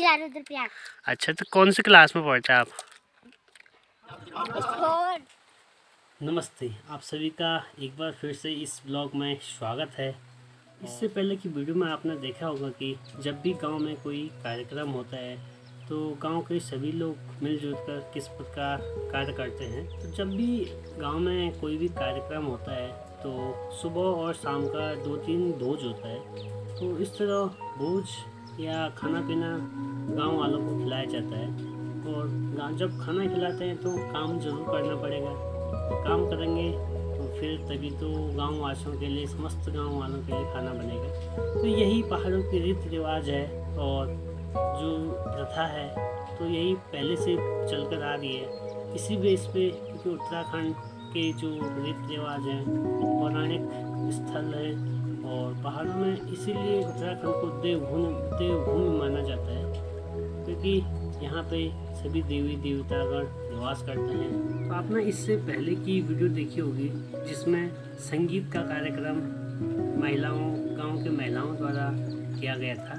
जा रहे उधर प्यार। अच्छा, तो कौन सी क्लास में पढ़ते हैं आप? नमस्ते, आप सभी का एक बार फिर से इस ब्लॉग में स्वागत है। इससे पहले की वीडियो में आपने देखा होगा कि जब भी गांव में कोई कार्यक्रम होता है तो गांव के सभी लोग मिलजुल कर किस प्रकार कार्य करते हैं। तो जब भी गांव में कोई भी कार्यक्रम होता है तो सुबह और शाम का 2-3 भोज होता है। तो इस तरह भोज या खाना पीना गांव वालों को खिलाया जाता है। और जब खाना खिलाते हैं तो काम जरूर करना पड़ेगा। काम करेंगे तो फिर तभी तो गांव वासियों के लिए, समस्त गांव वालों के लिए खाना बनेगा। तो यही पहाड़ों के रीति रिवाज है और जो प्रथा है तो यही पहले से चलकर आ रही है। इसी बेस पे क्योंकि उत्तराखंड के जो रीति रिवाज हैं पौराणिक स्थल है और पहाड़ों में, इसीलिए उत्तराखंड को देवभूमि माना जाता है क्योंकि यहाँ पे सभी देवी देवतागण निवास करते हैं। तो आपने इससे पहले की वीडियो देखी होगी जिसमें संगीत का कार्यक्रम गांव के महिलाओं द्वारा किया गया था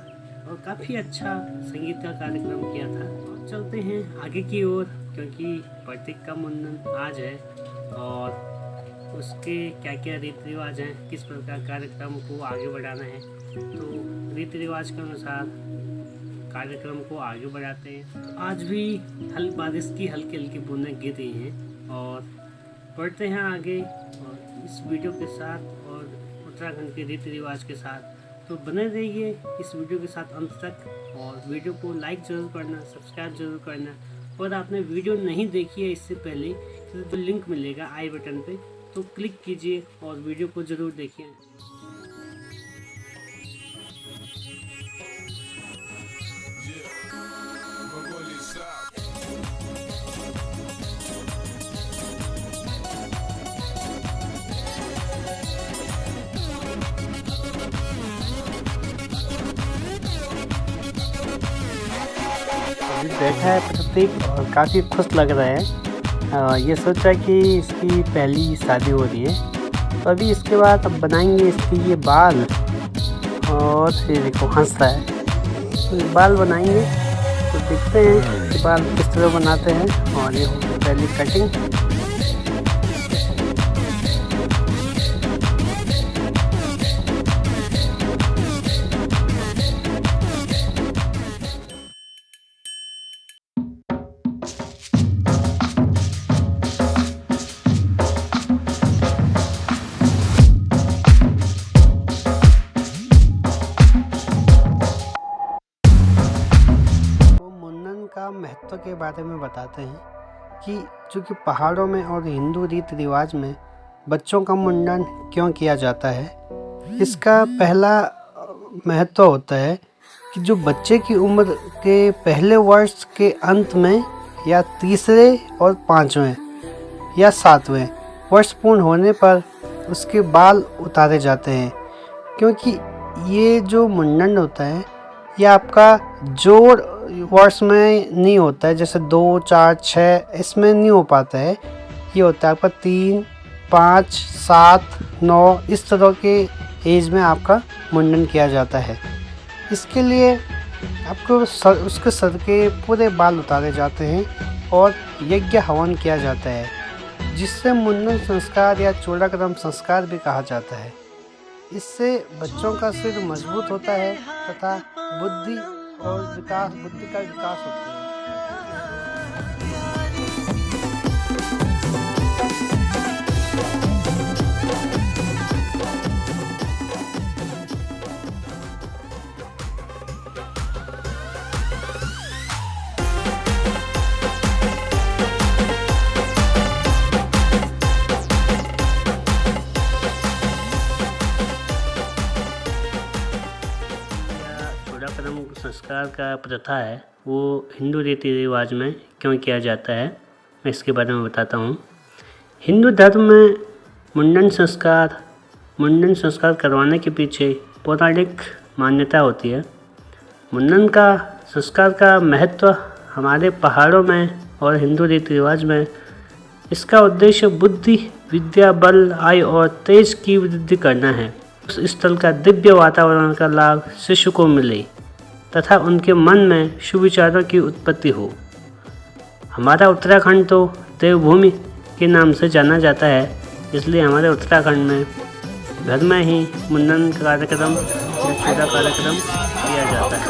और काफ़ी अच्छा संगीत का कार्यक्रम किया था। तो चलते हैं आगे की ओर क्योंकि प्रतीक का मुंडन आज है और उसके क्या क्या रीति रिवाज हैं, किस प्रकार कार्यक्रम को आगे बढ़ाना है। तो रीति रिवाज के अनुसार कार्यक्रम को आगे बढ़ाते हैं। तो आज भी बारिश की हल्की हल्की बूंदें गिर रही हैं और बढ़ते हैं आगे और इस वीडियो के साथ और उत्तराखंड के रीति रिवाज के साथ। तो बने रहिए इस वीडियो के साथ अंत तक और वीडियो को लाइक ज़रूर करना, सब्सक्राइब ज़रूर करना। और आपने वीडियो नहीं देखी है इससे पहले तो लिंक मिलेगा आई बटन पे, तो क्लिक कीजिए और वीडियो को ज़रूर देखिए। बैठा है प्रतीक और काफ़ी खुश लग रहा है। ये सोचा कि इसकी पहली शादी हो रही है तो अभी इसके बाद अब बनाएंगे इसके ये बाल। और ये देखो हंस रहा है, तो बाल बनाएंगे। तो देखते हैं कि बाल किस तरह बनाते हैं। और ये हो पहली कटिंग। का महत्व के बारे में बताते हैं कि चूँकि पहाड़ों में और हिंदू रीति रिवाज में बच्चों का मुंडन क्यों किया जाता है। इसका पहला महत्व होता है कि जो बच्चे की उम्र के पहले वर्ष के अंत में या तीसरे और 5वें या 7वें वर्ष पूर्ण होने पर उसके बाल उतारे जाते हैं। क्योंकि ये जो मुंडन होता है ये आपका जोड़ वर्ष में नहीं होता है, जैसे 2, 4, 6 इसमें नहीं हो पाता है। ये होता है आपका 3, 5, 7, 9 इस तरह के एज में आपका मुंडन किया जाता है। इसके लिए आपको उसके सर के पूरे बाल उतारे जाते हैं और यज्ञ हवन किया जाता है, जिससे मुंडन संस्कार या चूड़ाक्रम संस्कार भी कहा जाता है। इससे बच्चों का सिर मजबूत होता है तथा बुद्धि का विकास होता है। संस्कार का प्रथा है वो हिंदू रीति रिवाज में क्यों किया जाता है, मैं इसके बारे में बताता हूँ। हिंदू धर्म में मुंडन संस्कार करवाने के पीछे पौराणिक मान्यता होती है। मुंडन का संस्कार का महत्व हमारे पहाड़ों में और हिंदू रीति रिवाज में इसका उद्देश्य बुद्धि, विद्या, बल, आयु और तेज की वृद्धि करना है। उस स्थल का दिव्य वातावरण का लाभ शिशु को मिले। तथा उनके मन में शुभ विचारों की उत्पत्ति हो। हमारा उत्तराखंड तो देवभूमि के नाम से जाना जाता है, इसलिए हमारे उत्तराखंड में घर में ही मुंडन कार्यक्रम या छोटा कार्यक्रम किया जाता है।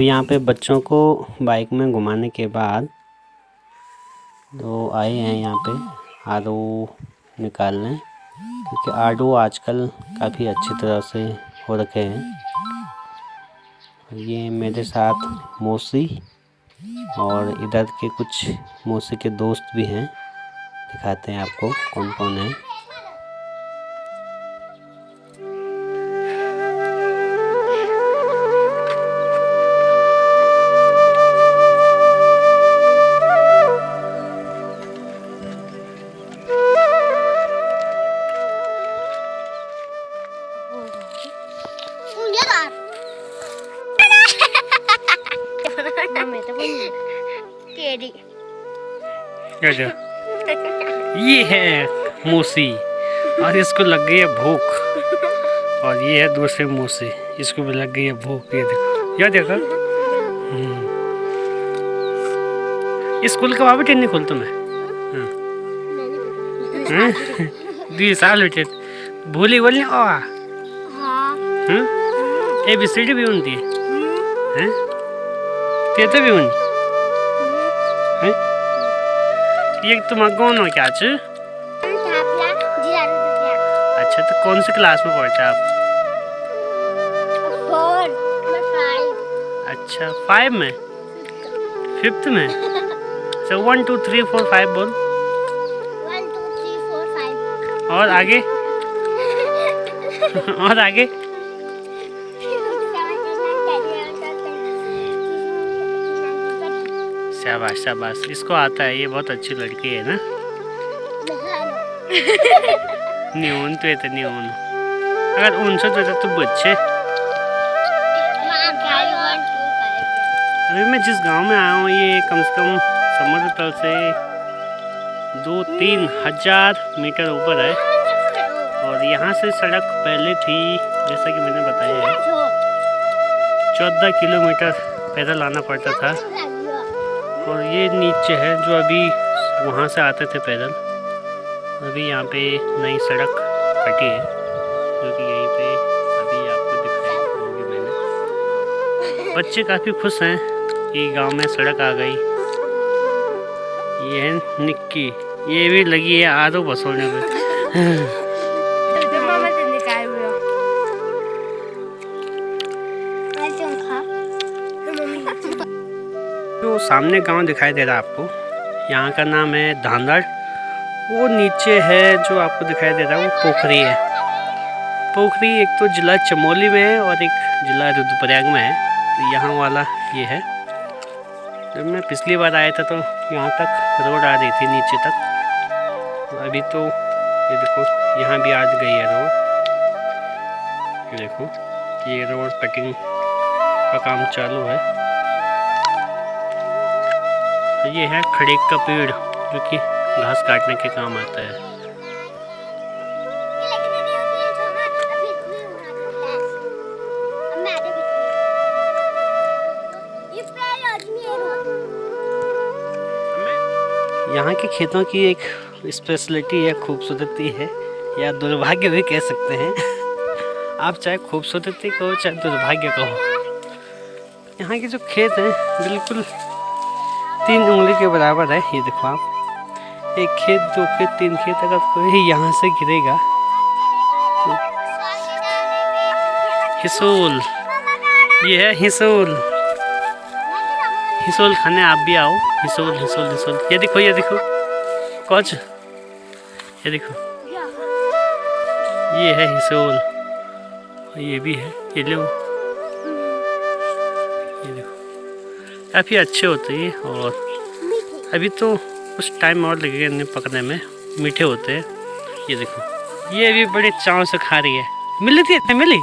यहाँ पे बच्चों को बाइक में घुमाने के बाद तो आए हैं यहाँ पे आर ओ निकालने, क्योंकि आर ओ आजकल काफ़ी अच्छी तरह से हो रखे हैं। ये मेरे साथ मौसी और इधर के कुछ मौसी के दोस्त भी हैं, दिखाते हैं आपको कौन कौन है। ये है मौसी और इसको लग गई है भूख, और ये है दूसरे मौसी, इसको भी लग गई है भूख। ये देखो, ये देखो। स्कूल का वहाँ भी ट्रेन नहीं खोलता मैं। दी साल बेटे भूली बोलने ABCD भी होती है, ते तो भी होनी। ये तुम कौन हो क्या? अच्छा, तो कौन सी क्लास में पढ़ते हैं आप? अच्छा, 5 में, 5th में। अच्छा, 1 2 3 4 5 बोल। 1 2 3 4 5 और आगे और आगे। शाबाश शाबाश, इसको आता है, ये बहुत अच्छी लड़की है ना। न्यून तो है, न्यून अगर उनसे तो बच्चे। अभी मैं जिस गांव में आया हूँ ये कम से कम समुद्र तल से 2-3 हज़ार मीटर ऊपर है, और यहाँ से सड़क पहले थी, जैसा कि मैंने बताया है, 14 किलोमीटर पैदल आना पड़ता था। और ये नीचे है जो अभी वहाँ से आते थे पैदल, अभी यहाँ पे नई सड़क कटी है, जो कि यहीं पे अभी आपको दिखाई होगी मैंने। बच्चे काफ़ी खुश हैं कि गांव में सड़क आ गई। ये है निक्की, ये भी लगी है आदो बसोने में। जो सामने गांव दिखाई दे रहा है आपको, यहाँ का नाम है धांधड़। वो नीचे है जो आपको दिखाई दे रहा है वो पोखरी है। पोखरी एक तो जिला चमोली में है और एक जिला रुद्रप्रयाग में है। तो यहाँ वाला ये है। जब मैं पिछली बार आया था तो यहाँ तक रोड आ रही थी नीचे तक, अभी तो ये देखो यहाँ भी आज गई है रोड। ये देखो ये रोड कटिंग का काम चालू है। ये है खड़ेक का पेड़ जो कि घास काटने के काम आता है। यहाँ के खेतों की एक स्पेशलिटी है, खूबसूरती है, या दुर्भाग्य भी कह सकते हैं। आप चाहे खूबसूरती कहो चाहे दुर्भाग्य कहो। यहाँ के जो खेत हैं बिल्कुल 3 उंगली के बराबर है। ये देखो आप, 1 खेत 2 खेत 3 खेत, अगर कोई यहाँ से गिरेगा तो हिसूल, ये है हिसूल। हिसूल खाने आप भी आओ। हिसूल हिसूल हिसूल, ये देखो कुछ, ये देखो ये है हिसूल, ये भी है, ये लो, ये देखो काफ़ी अच्छे होते हैं। और अभी तो कुछ टाइम और लगेगा इन्हें पकने में, मीठे होते हैं। ये देखो ये भी बड़े चाव से खा रही है। मिली थी, मिली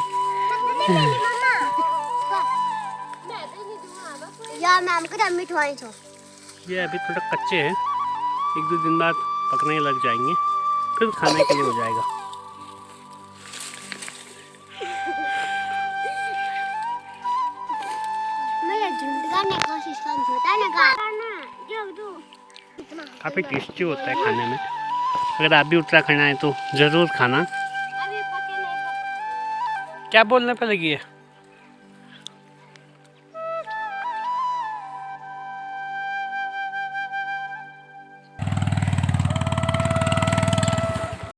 ये अभी थोड़ा कच्चे हैं, 1-2 दिन बाद पकने लग जाएंगे, फिर खाने के लिए हो जाएगा। काफ़ी टेस्टी होता है खाने में। अगर आप भी उत्तराखंड आए तो ज़रूर खाना। क्या बोलने पे लगी है?